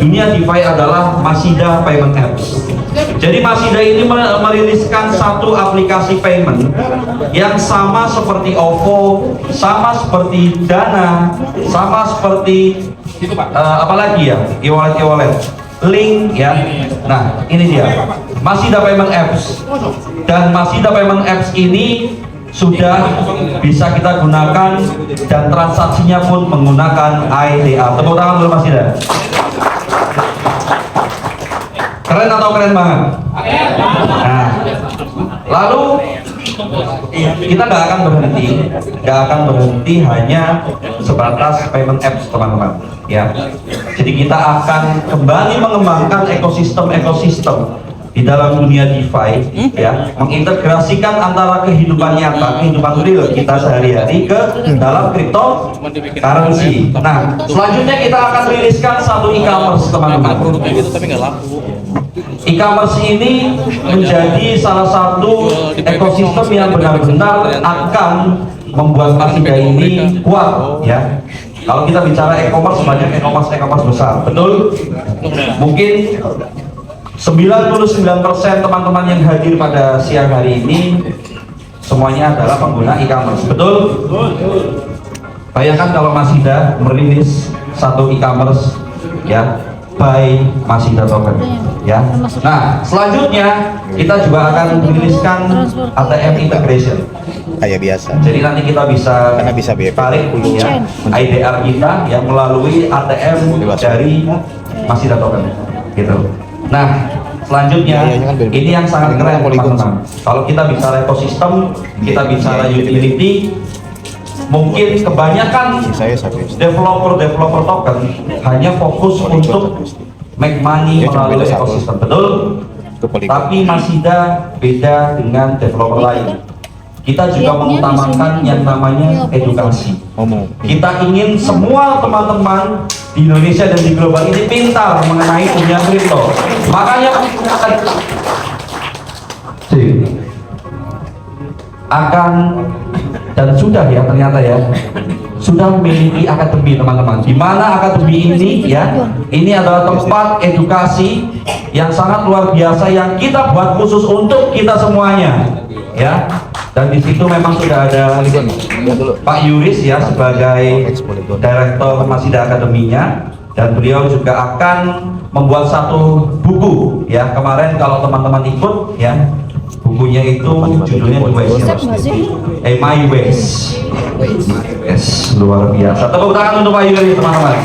dunia DeFi adalah Masida Payment Apps. Jadi Masida ini meriliskan satu aplikasi payment yang sama seperti OVO, sama seperti Dana, sama seperti apalagi ya, e-wallet, Link ya. Nah, ini dia Masida Payment Apps. Dan Masida Payment Apps ini sudah bisa kita gunakan dan transaksinya pun menggunakan IDA. Tepuk tangan dulu Masida. Keren atau keren banget? Nah, lalu kita nggak akan berhenti hanya sebatas payment apps teman-teman. Ya, jadi kita akan kembali mengembangkan ekosistem di dalam dunia DeFi, ya, mengintegrasikan antara kehidupan nyata, kehidupan real kita sehari-hari ke dalam cryptocurrency. Nah, selanjutnya kita akan riliskan satu e-commerce teman-teman. E-commerce ini menjadi salah satu ekosistem yang benar-benar akan membuat Masida ini kuat, ya. Kalau kita bicara e-commerce, banyak e-commerce besar, betul? Mungkin 99% teman-teman yang hadir pada siang hari ini semuanya adalah pengguna e-commerce, betul? Bayangkan kalau Masida merilis satu e-commerce, ya, by Masida token, ya. Nah, selanjutnya kita juga akan meriliskan ATM integration kayak biasa. Jadi nanti kita bisa tarik ya, IDR kita yang melalui ATM dari Masida token, gitu. Nah, selanjutnya ini yang sangat keren teman-teman. Kalau kita bicara ekosistem, kita bicara utility, mungkin kebanyakan developer token hanya fokus untuk make money melalui ekosistem, betul? Tapi Masida beda dengan developer lain. Kita juga mengutamakan yang namanya edukasi. Kita ingin semua teman-teman di Indonesia dan di global ini pintar mengenai dunia kripto. Makanya akan dan sudah ya, ternyata ya, sudah memiliki akademi teman-teman. Di mana akademi ini ya, ini adalah tempat edukasi yang sangat luar biasa yang kita buat khusus untuk kita semuanya, ya. Dan di situ memang sudah ada Pak Yuris ya sebagai Direktur Masida Akademinya, dan beliau juga akan membuat satu buku ya. Kemarin kalau teman-teman ikut ya, bukunya itu judulnya My Ways. Luar biasa. Tepuk tangan untuk Pak Yuris teman-teman.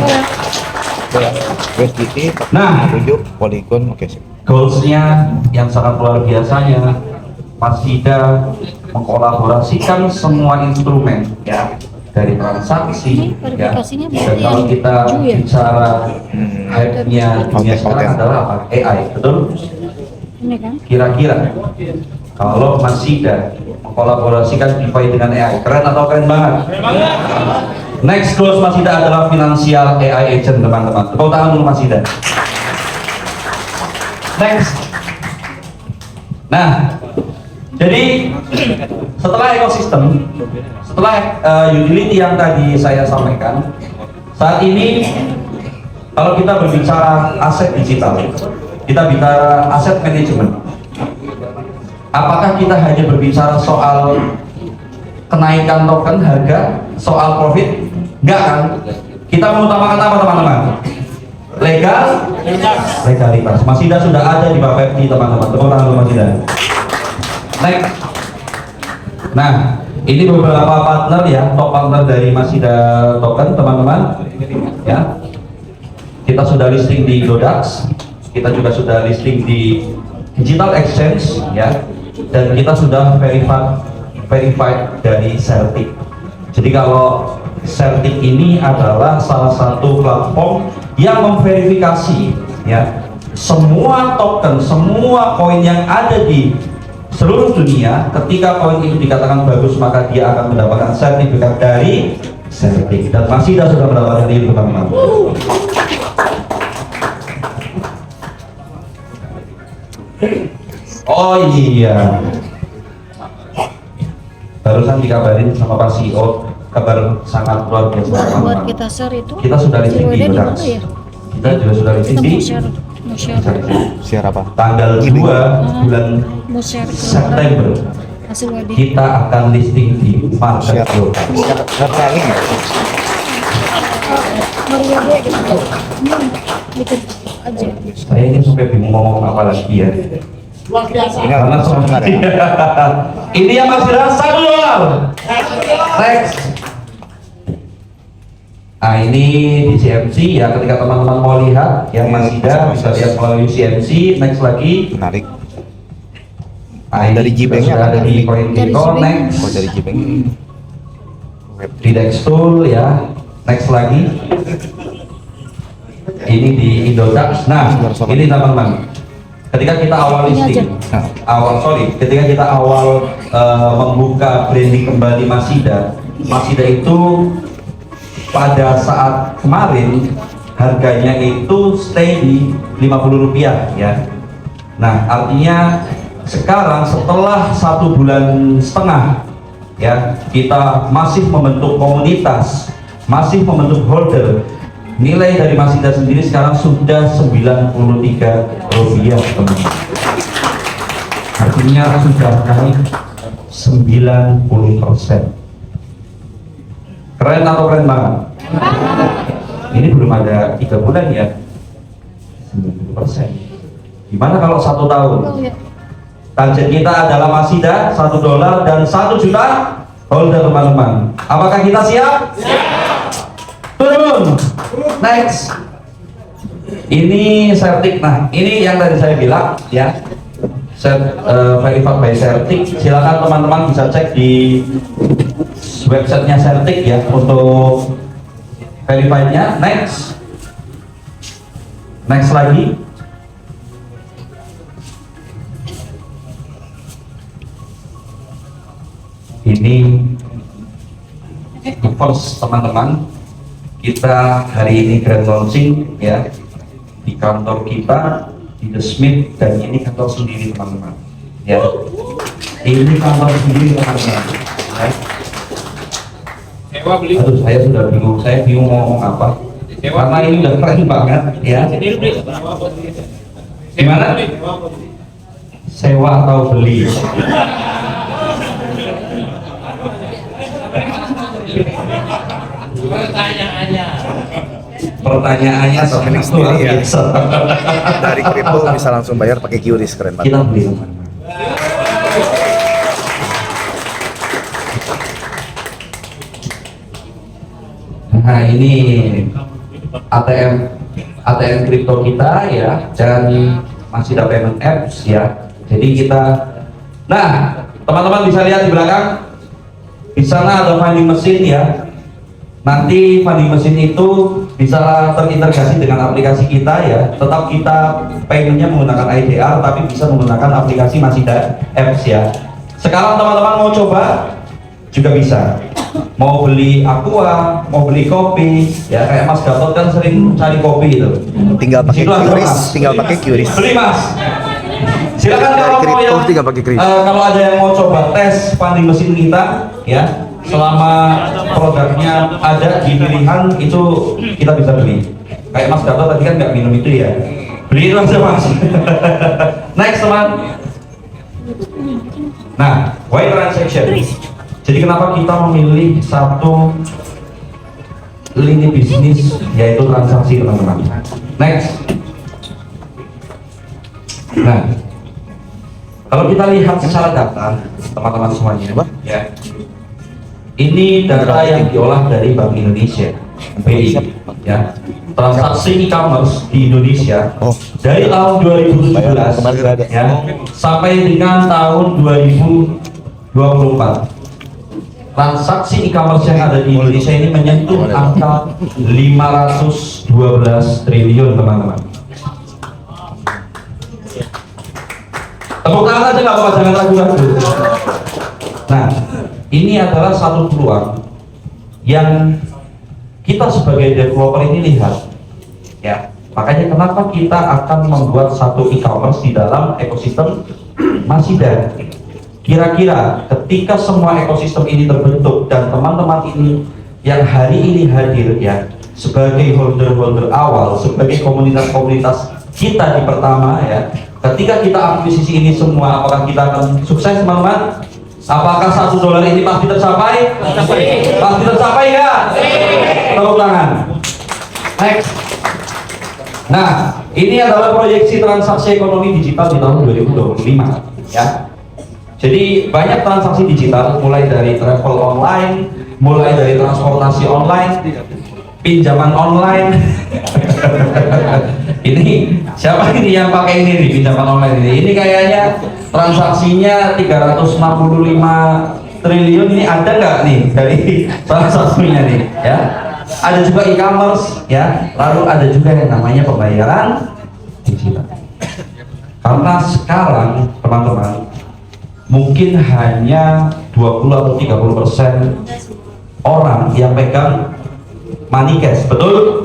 Nah, goalsnya yang sangat luar biasanya, Masida mengkolaborasikan semua instrumen ya, dari transaksi ya. Dan kalau kita bicara hype-nya dunia sekarang adalah apa? AI, betul? Kira-kira kalau Masida mengkolaborasikan DeFi dengan AI, keren atau keren banget? Next goals Masida adalah financial AI agent teman-teman. Tepuk tangan dulu Masida. Next. Nah, jadi setelah ekosistem, setelah utility yang tadi saya sampaikan, saat ini kalau kita berbicara aset digital, kita bicara aset manajemen. Apakah kita hanya berbicara soal kenaikan token harga, soal profit? Enggak kan? Kita mengutamakan apa teman-teman? Legalitas. Masida sudah ada di Bapepti teman-teman. Tepuk tangan untuk Masida. Next. Nah, ini beberapa partner ya, top partner dari Masida token teman-teman ya. Kita sudah listing di Dodax, kita juga sudah listing di Digital Exchange ya, dan kita sudah verified dari Certic. Jadi kalau Certic ini adalah salah satu platform yang memverifikasi ya semua token, semua koin yang ada di seluruh dunia. Ketika koin itu dikatakan bagus, maka dia akan mendapatkan sertifikat dari Certic. Dan Masida sudah mendapatkan itu teman-teman. Oh iya, barusan dikabarin sama Pak CEO, kabar sangat luar biasa. Buat kita share itu. Kita sudah listing di Dodax. kita juga sudah listing di Share apa? tanggal 2 bulan September kita akan listing di market lokal. Share paling ya? Saya ini sampai bingung ngomong apa lagi ya. Ini Karena ada. ini yang masih ada $1. Next. Nah ini di CMC ya, ketika teman-teman mau lihat yang masih ada bisa lihat melalui CMC. Next lagi. Menarik. Nah, ini Dari juga Gbank sudah ada di CoinGecko. Next. Oh, dari Gbank. Di Dextool ya. Next lagi. Ini di Indodax. Nah ini teman-teman, ketika kita awal listing, ketika kita awal membuka branding kembali Masida itu pada saat kemarin harganya itu stay di Rp50 ya. Nah artinya sekarang setelah 1,5 bulan ya, kita masih membentuk komunitas, masih membentuk holder. Nilai dari Masida sendiri sekarang sudah Rp93, teman-teman. Artinya sudah naik 90%. Keren atau keren banget? Ini belum ada 3 bulan ya, 90%. Gimana kalau 1 tahun? Target kita adalah Masida $1 dan 1 juta holder, teman-teman. Apakah kita siap? Turun. Next. Ini Certic. Nah, ini yang tadi saya bilang ya. Verified by Certic. Silakan teman-teman bisa cek di websitenya Certic ya untuk verified-nya. Next. Next lagi. Ini first, teman-teman. Kita hari ini grand launching ya di kantor kita di The Smith, dan ini kantor sendiri, teman-teman ya. Ini kantor sendiri, teman-teman ya. Aduh, saya sudah bingung, mau ngomong apa karena ini udah keren banget ya. Gimana? Sewa atau beli? Pertanyaannya Rekening sendiri ya. Dari kripto bisa langsung bayar pakai QRIS, keren banget. Kita beli. Nah ini ATM kripto kita ya, dan masih ada payment apps ya. Jadi kita, nah teman-teman bisa lihat di belakang, di sana ada vending machine ya. Nanti vending machine itu bisa terintegrasi dengan aplikasi kita ya. Tetap kita paymentnya menggunakan IDR, tapi bisa menggunakan aplikasi Masida Apps ya. Sekarang teman-teman mau coba juga bisa. Mau beli aqua, mau beli kopi ya, kayak Mas Gatot kan sering cari kopi itu. Tinggal pakai QRIS, tinggal pakai QRIS. Beli Mas. Silakan kalau mau yang tinggal pakai QRIS. kalau ada yang mau coba tes vending machine kita ya. Selama produknya ada di pilihan itu kita bisa beli. Kayak Mas Gatot tadi kan nggak minum itu ya, beli itu aja Mas. Next teman. Nah, why transaction? Jadi kenapa kita memilih satu lini bisnis yaitu transaksi, teman-teman. Next. Nah, kalau kita lihat secara data, teman-teman semuanya, ya. Ini data yang diolah dari Bank Indonesia, BI, ya. Transaksi e-commerce di Indonesia dari tahun 2017 ya sampai dengan tahun 2024. Transaksi e-commerce yang ada di Indonesia ini menyentuh angka 512 triliun, teman-teman. Tepuk tangan aja nggak apa-apa, jangan ragu-ragu. Nah, ini adalah satu peluang yang kita sebagai developer ini lihat ya. Makanya kenapa kita akan membuat satu e-commerce di dalam ekosistem Masida. Kira-kira ketika semua ekosistem ini terbentuk dan teman-teman ini yang hari ini hadir ya, sebagai holder awal, sebagai komunitas-komunitas kita di pertama ya. Ketika kita akuisisi ini semua, apakah kita akan sukses teman-teman? Apakah $1 ini pasti tercapai? Pasti tercapai nggak? Tepuk tangan. Next. Nah, ini adalah proyeksi transaksi ekonomi digital di tahun 2025 ya. Jadi banyak transaksi digital, mulai dari travel online, mulai dari transportasi online, pinjaman online. Ini siapa ini yang pakai ini nih, pinjaman online ini? Ini kayaknya transaksinya 365 triliun, ini ada nggak nih dari salah satunya nih ya? Ada juga e-commerce ya, lalu ada juga yang namanya pembayaran digital. Karena sekarang teman-teman mungkin hanya 20 atau 30% orang yang pegang money cash, betul?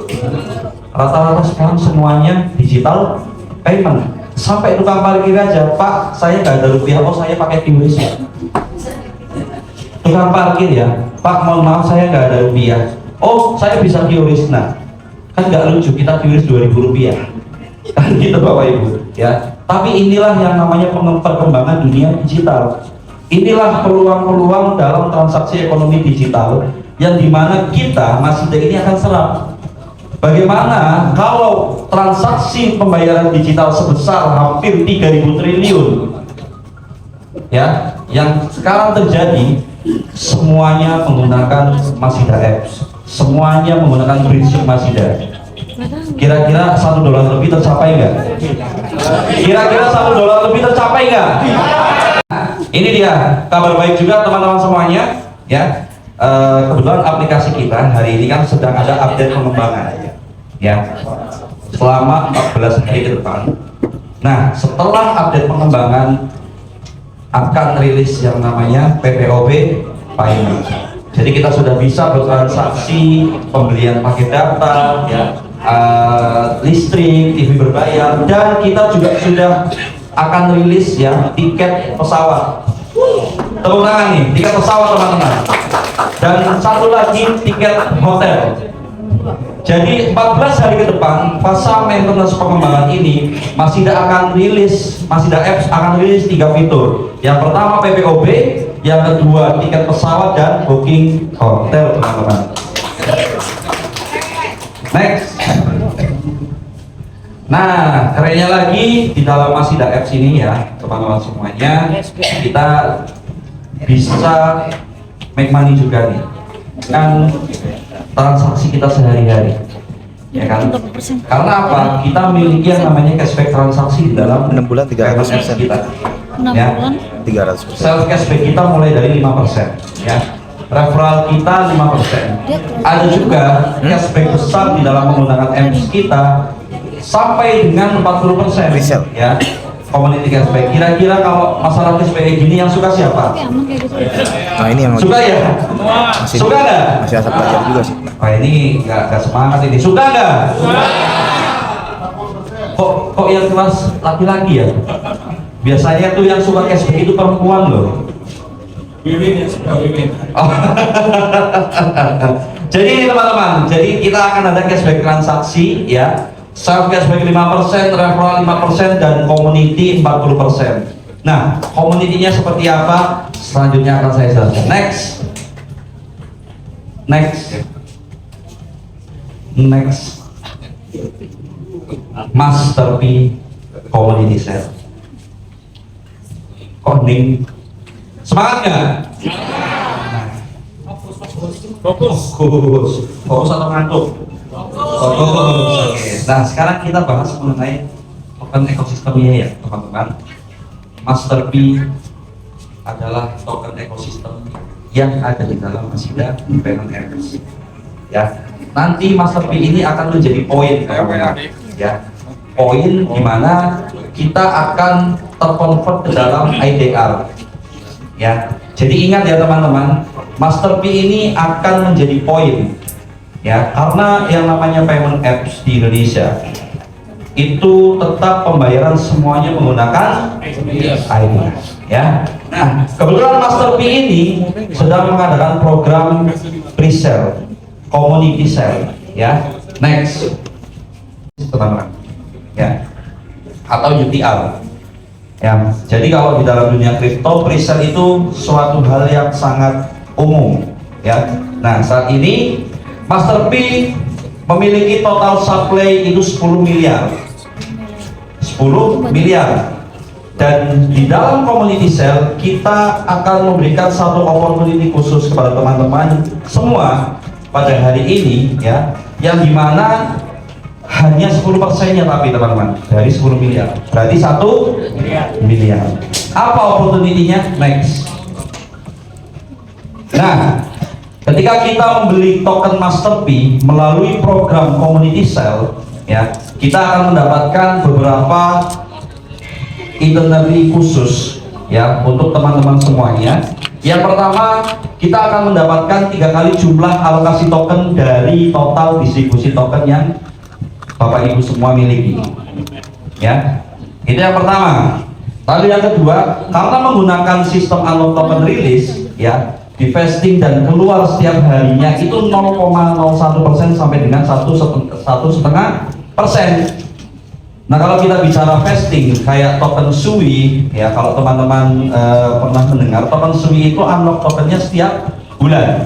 Rata-rata sekarang semuanya digital payment. Sampai tukang parkir aja, Pak, saya nggak ada rupiah, oh saya pakai QRIS. Tukang parkir ya, Pak, mohon maaf saya nggak ada rupiah. Oh, saya bisa QRIS. Nah, kan nggak lucu kita QRIS 2.000 rupiah. Kan gitu Bapak Ibu ya. Tapi inilah yang namanya perkembangan dunia digital. Inilah peluang-peluang dalam transaksi ekonomi digital yang dimana kita masih ini akan serap. Bagaimana kalau transaksi pembayaran digital sebesar hampir 3.000 triliun ya, yang sekarang terjadi semuanya menggunakan Masida Apps, semuanya menggunakan prinsip Masida. Kira-kira $1 lebih tercapai nggak? Kira-kira $1 lebih tercapai nggak? Ini dia kabar baik juga teman-teman semuanya ya. Kebetulan aplikasi kita hari ini kan sedang ada update pengembangan ya selama 14 hari ke depan. Nah, setelah update pengembangan akan rilis yang namanya PPOB Payment. Jadi kita sudah bisa bertransaksi pembelian paket data ya, listrik, TV berbayar, dan kita juga sudah akan rilis ya tiket pesawat. Tepuk tangan nih, tiket pesawat teman-teman. Dan satu lagi tiket hotel. Jadi 14 hari ke depan fase maintenance pengembangan ini Masida akan rilis, Masida Apps akan rilis 3 fitur. Yang pertama PPOB, yang kedua tiket pesawat dan booking hotel teman-teman. Next. Nah, kerennya lagi di dalam Masida Apps ini ya teman-teman semuanya, kita bisa make money juga nih kan transaksi kita sehari-hari ya kan, karena apa, kita miliki yang namanya cashback transaksi di dalam 6 bulan 300% kita 6 ya. bulan 300%. Self cashback kita mulai dari 5% ya, referral kita 5%. Ada juga cashback besar di dalam menggunakan apps kita sampai dengan 40% Resell. ya, community cashback. Kira-kira kalau masalah cashback gini yang suka siapa? tapi aman kayak gitu. Nah ini yang Suka ya? masih, Suka nggak? masih asap belajar juga sih. Wah ini nggak semangat ini. Suka nggak? Kok yang kelas laki-laki ya? Biasanya tuh yang suka cashback itu perempuan loh. Wiwin ya, suka Wiwin. Oh. Jadi ini teman-teman, jadi kita akan ada cashback transaksi ya, self cashback 5%, referral 5%, dan community 40%. Nah, community-nya seperti apa? Selanjutnya akan saya jelaskan. Next. Master P Community Cell. Koning. Semangat nggak? Fokus atau ngantuk? Fokus. Oke. Nah, sekarang kita bahas mengenai token ekosistemnya ya, teman-teman. Master P adalah token ekosistem yang ada di dalam Masida Payment Apps. Ya, nanti Master P ini akan menjadi poin, ya, poin di mana kita akan terkonvert ke dalam IDR. Ya, jadi ingat ya teman-teman, Master P ini akan menjadi poin, ya, karena yang namanya payment apps di Indonesia itu tetap pembayaran semuanya menggunakan IDR, ya. Nah, kebetulan Master P ini sedang mengadakan program pre-sale, community sale, ya. Next, teman-teman, ya, atau UTR. Ya, jadi kalau di dalam dunia kripto, presale itu suatu hal yang sangat umum, ya. Nah, saat ini Master P memiliki total supply itu 10 miliar. 10 miliar. Dan di dalam community sale kita akan memberikan satu opportunity khusus kepada teman-teman semua pada hari ini, ya, yang dimana hanya 10%-nya tapi teman-teman dari 10 miliar berarti 1 miliar. Apa opportunity-nya? Next. Nah, ketika kita membeli token Master P melalui program community sale, ya, kita akan mendapatkan beberapa itinerary khusus, ya, untuk teman-teman semuanya. Yang pertama, kita akan mendapatkan 3 kali jumlah alokasi token dari total distribusi token yang Bapak Ibu semua miliki, ya. Itu yang pertama. Lalu yang kedua, karena menggunakan sistem unlock token release, ya, di vesting dan keluar setiap harinya itu 0,01% sampai dengan 1,5%. Nah, kalau kita bicara vesting kayak token SUI, ya, kalau teman-teman pernah mendengar, token SUI itu unlock tokennya setiap bulan.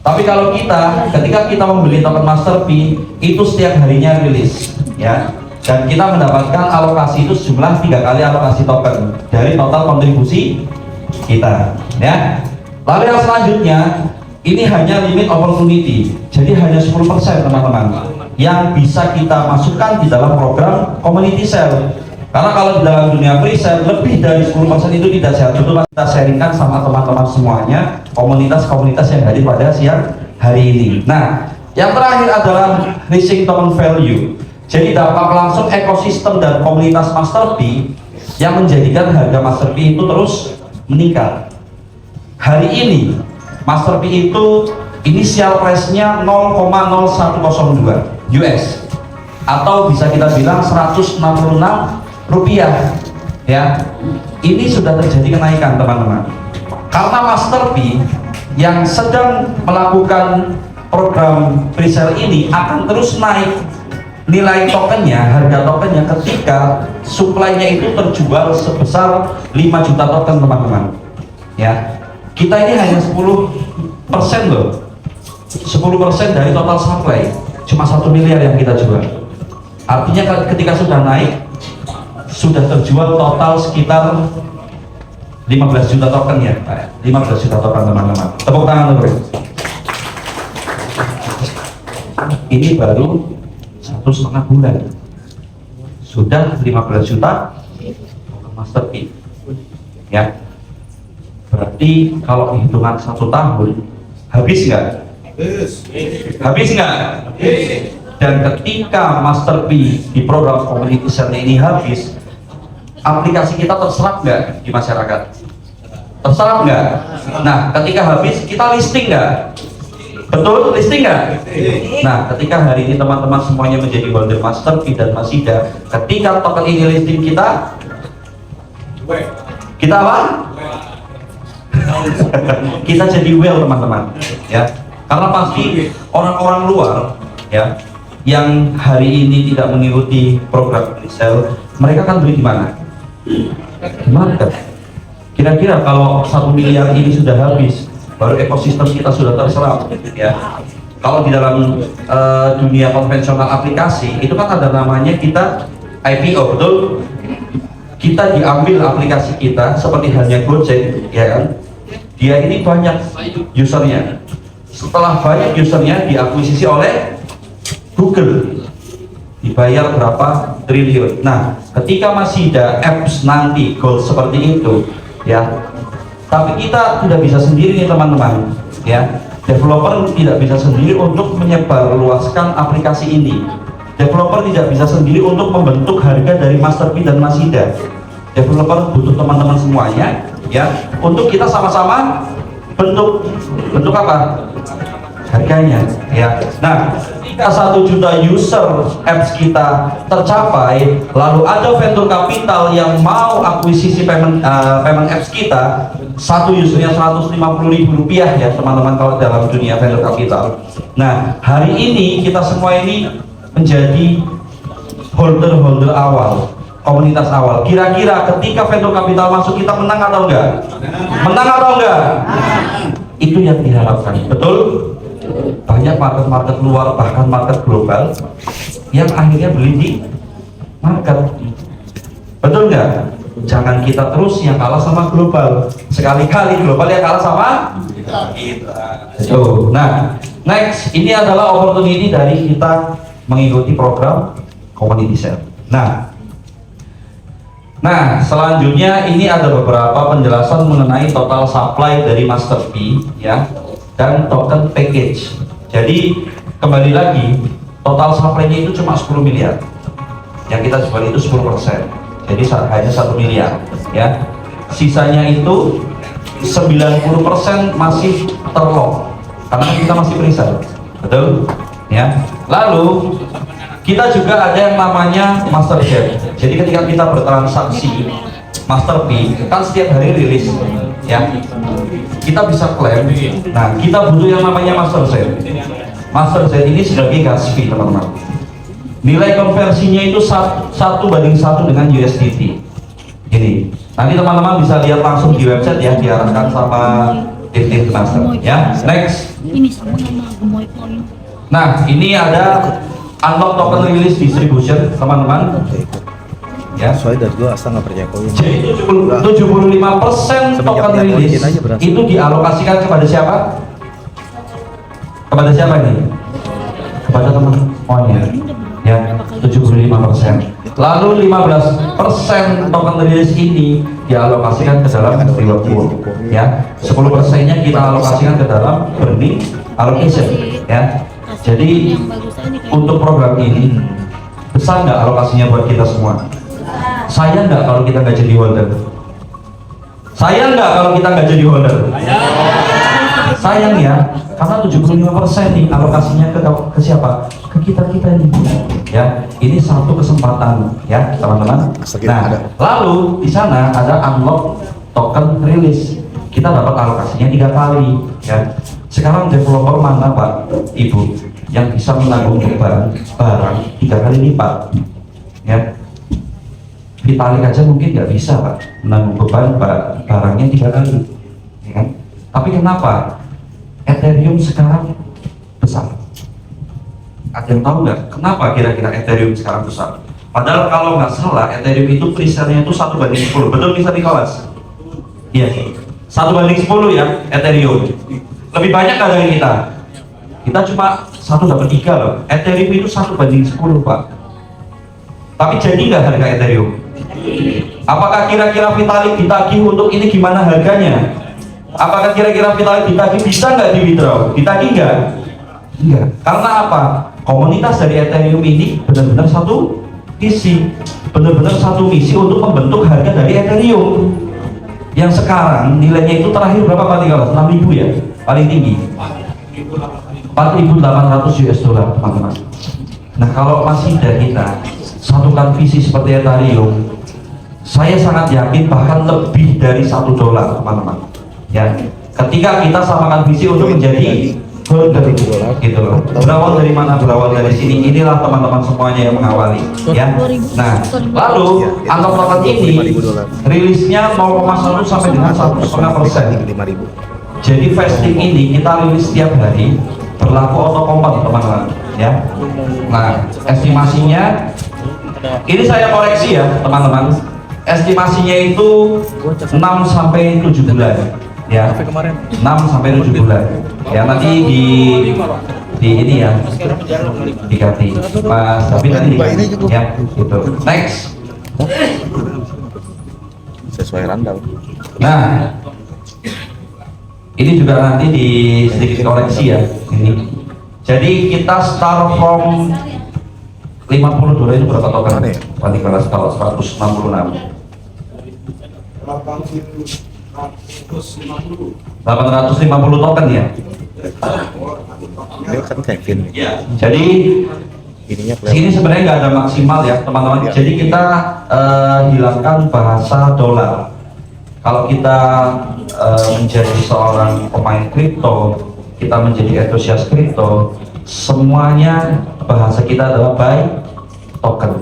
Tapi kalau ketika kita membeli token Master P itu setiap harinya rilis, ya, dan kita mendapatkan alokasi itu sejumlah 3 kali alokasi token dari total kontribusi kita, ya. Lalu yang selanjutnya, ini hanya limit opportunity, jadi hanya 10% teman-teman yang bisa kita masukkan di dalam program community sale. Karena kalau di dalam dunia pre-sale lebih dari 10% itu tidak sehat. Itu kita sharingkan sama teman-teman semuanya, komunitas-komunitas yang hadir pada siang hari ini. Nah, yang terakhir adalah rising token value. Jadi dampak langsung ekosistem dan komunitas Master P yang menjadikan harga Master P itu terus meningkat. Hari ini Master P itu initial price-nya 0,0102 US atau bisa kita bilang 166 rupiah, ya. Ini sudah terjadi kenaikan teman-teman karena Master P yang sedang melakukan program presale ini akan terus naik nilai tokennya, harga tokennya ketika supply-nya itu terjual sebesar 5 juta token teman-teman, ya. Kita ini hanya 10% loh, 10% dari total supply, cuma 1 miliar yang kita jual. Artinya ketika sudah naik, sudah terjual total sekitar 15 juta token, ya, 15 juta token teman-teman. Tepuk tangan dulu. Ini baru 1,5 bulan sudah 15 juta token Master P, ya. Berarti kalau hitungan 1 tahun habis nggak? Habis nggak? Dan ketika Master P di program community sale ini habis, aplikasi kita terserap nggak di masyarakat? Terserap nggak? Nah, ketika habis kita listing nggak? Betul, listing nggak? Nah, ketika hari ini teman-teman semuanya menjadi holder Master P dan Masida, ketika token ini listing kita apa? Kita jadi well teman-teman, ya. Karena pasti orang-orang luar, ya, yang hari ini tidak mengikuti program presale, mereka kan beli di mana? Di market. Kira-kira kalau 1 miliar ini sudah habis, baru ekosistem kita sudah terserap, ya. Kalau di dalam dunia konvensional aplikasi itu kan ada namanya kita IPO, betul? Kita diambil aplikasi kita seperti halnya Gojek, ya kan? Dia ini banyak usernya. Setelah banyak usernya diakuisisi oleh Google, dibayar berapa triliun. Nah, ketika masih ada apps nanti goal seperti itu, ya, tapi kita tidak bisa sendiri nih teman-teman, ya. Developer tidak bisa sendiri untuk menyebarluaskan aplikasi ini. Developer tidak bisa sendiri untuk membentuk harga dari Master P dan Masida. Developer butuh teman-teman semuanya, ya, untuk kita sama-sama bentuk apa? Harganya, ya. Nah, ketika 1 juta user apps kita tercapai, lalu ada venture capital yang mau akuisisi payment apps kita, satu usernya 150.000 rupiah ya teman-teman kalau dalam dunia venture capital. Nah, hari ini kita semua ini menjadi holder awal, komunitas awal. Kira-kira ketika venture capital masuk, kita menang atau enggak? Menang atau enggak? Itu yang diharapkan, betul? Banyak market luar, bahkan market global yang akhirnya beli di market, betul nggak? Jangan kita terus yang kalah sama global, sekali-kali global yang kalah sama kita. Tuh. Nah, next, ini adalah opportunity dari kita mengikuti program community share. Nah, selanjutnya ini ada beberapa penjelasan mengenai total supply dari Master P ya, dan token package. Jadi kembali lagi, total supply-nya itu cuma 10 miliar. Yang kita jual itu 10%. Jadi hanya 1 miliar ya. Sisanya itu 90% masih terlock karena kita masih pre-sale. Betul? Ya. Lalu kita juga ada yang namanya master share. Jadi ketika kita bertransaksi Master P kan setiap hari rilis ya, kita bisa klaim. Nah, kita butuh yang namanya master share. Master share ini sebagai gas fee teman-teman. Nilai konversinya itu 1:1 dengan USDT. Ini nanti teman-teman bisa lihat langsung di website ya, diarahkan sama tim master ya. Next. Ini sama gemoy point. Nah, ini ada unlock token release distribution teman-teman ya. Soalnya dari gua asal nggak percaya koin. Jadi 75% token release itu dialokasikan kepada siapa? Kepada siapa ini? Kepada teman semuanya ya, 75%. Lalu 15% token release ini dialokasikan ke dalam reward pool ya. 10%-nya kita alokasikan ke dalam burning allocation ya. Jadi untuk program ini besar nggak alokasinya buat kita semua? Sayang nggak kalau kita nggak jadi holder? Sayang nggak kalau kita nggak jadi holder? Sayang ya, karena 75% nih alokasinya ke siapa? Ke kita ini ya. Ini satu kesempatan ya teman-teman. Nah, lalu di sana ada unlock token release. Kita dapat alokasinya 3 kali ya. Sekarang developer mana Pak Ibu yang bisa menanggung beban barang 3 kali lipat ya? Vitalik aja mungkin nggak bisa Pak menanggung beban barangnya 3 kali ya kan? Tapi kenapa Ethereum sekarang besar? Ada yang tahu nggak kenapa kira-kira Ethereum sekarang besar? Padahal kalau nggak salah Ethereum itu pre-sale-nya itu 1:10, betul Mr. Nicholas? Iya, 1:10 ya Ethereum. Lebih banyak nggak dari kita? Kita cuma 1/3 loh. Ethereum itu 1:10 Pak. Tapi jadi nggak harga Ethereum? Apakah kira-kira Vitalik ditagih untuk ini gimana harganya? Apakah kira-kira Vitalik ditagih bisa nggak di withdraw? Ditagih nggak? Enggak. Karena apa? Komunitas dari Ethereum ini benar-benar satu visi, benar-benar satu misi untuk membentuk harga dari Ethereum yang sekarang nilainya itu terakhir berapa Pak Nicholas? 6.000 ya? Paling tinggi 4.800 US dollar teman-teman. Nah, kalau masih dari kita satukan visi seperti Ethereum, saya sangat yakin bahkan lebih dari $1 teman-teman ya. Ketika kita samakan visi untuk menjadi holder gitu loh. Berawal dari mana? Berawal dari sini. Inilah teman-teman semuanya yang mengawali ya. Nah, lalu unlock token ini rilisnya 0,1 sampai dengan 1,5%. Jadi vesting ini kita rilis setiap hari, berlaku auto compound teman-teman ya. Nah, estimasinya ini saya koreksi ya teman-teman, estimasinya itu 6 sampai 7 bulan ya, 6 sampai 7 bulan ya. Nanti di ini ya diganti Mas David nanti diganti ya gitu. Next, Sesuai randal. nah ini juga nanti di sedikit koreksi ya ini. Jadi kita start from $50 itu berapa token? Pak Nicholas kalau 166 850 token ya. Ini kan Kevin. Jadi Ininya sini sebenarnya nggak ada maksimal ya teman-teman. Ya. Jadi kita hilangkan bahasa dolar. Kalau kita menjadi seorang pemain kripto, kita menjadi entusias kripto, semuanya bahasa kita adalah by token,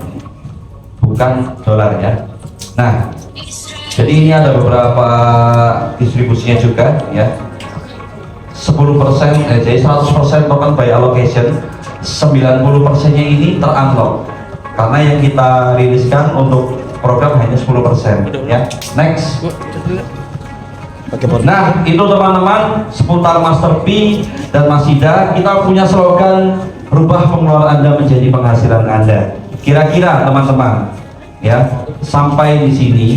bukan dolar ya. Nah, jadi ini ada beberapa distribusinya juga ya. 10%, jadi 100% token by allocation, 90% nya ini ter-unlock karena yang kita riliskan untuk program hanya 10% ya. Next. Nah, itu teman-teman seputar Master P dan Masida. Kita punya slogan rubah pengeluaran Anda menjadi penghasilan Anda. Kira-kira teman-teman ya, sampai di sini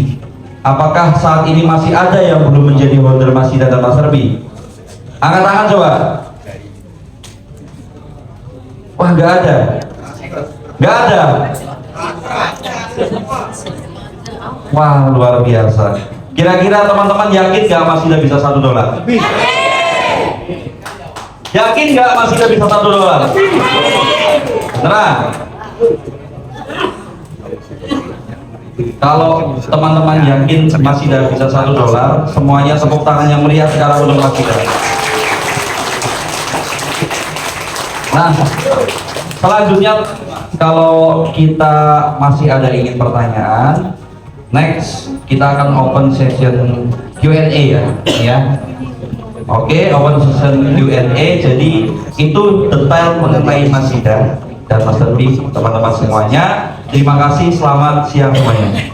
apakah saat ini masih ada yang belum menjadi holder Masida dan Master P? Angkat tangan coba. Wah, nggak ada. Nggak ada. Wah, luar biasa. Kira-kira teman-teman yakin nggak Masida bisa $1? Yakin nggak Masida bisa $1? Beneran? Kalau teman-teman yakin Masida bisa $1, semuanya tepuk tangan yang meriah sekarang untuk Masida. Nah, selanjutnya kalau kita masih ada ingin pertanyaan, next kita akan open session Q&A ya. Oke, open session Q&A. Jadi itu detail mengenai Masida dan Master P teman-teman semuanya. Terima kasih, selamat siang semuanya.